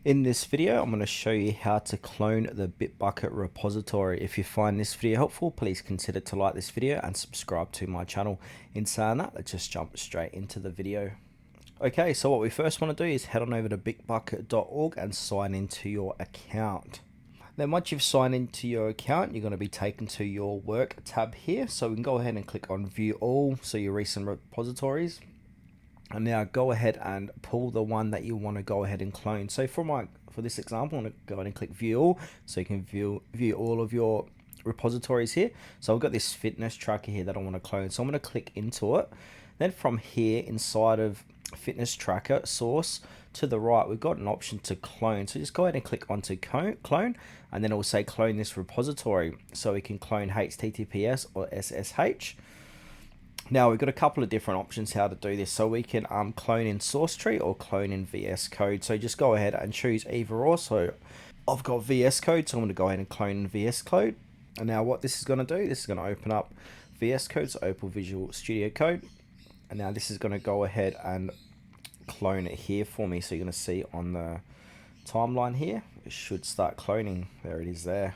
In this video, I'm going to show you how to clone the Bitbucket repository. If you find this video helpful, please consider to like this video and subscribe to my channel. In saying that, let's just jump straight into the video. Okay, so what we first want to do is head on over to bitbucket.org and sign into your account. Then once you've signed into your account, you're going to be taken to your work tab here. So we can go ahead and click on view all, so your recent repositories. And now go ahead and pull the one that you want to go ahead and clone. So for this example, I'm going to go ahead and click view all, so you can view all of your repositories here. So I've got this fitness tracker here that I want to clone. So I'm going to click into it. Then from here inside of fitness tracker source to the right, we've got an option to clone. So just go ahead and click onto clone, and then it will say clone this repository. So we can clone HTTPS or SSH. Now we've got a couple of different options how to do this. So we can clone in source tree or clone in VS Code. So just go ahead and choose either or. So I've got VS Code, so I'm going to go ahead and clone in VS Code. And now what this is going to do, this is going to open up VS Code, so open Visual Studio Code. And now this is going to go ahead and clone it here for me. So you're going to see on the timeline here, it should start cloning. There it is there.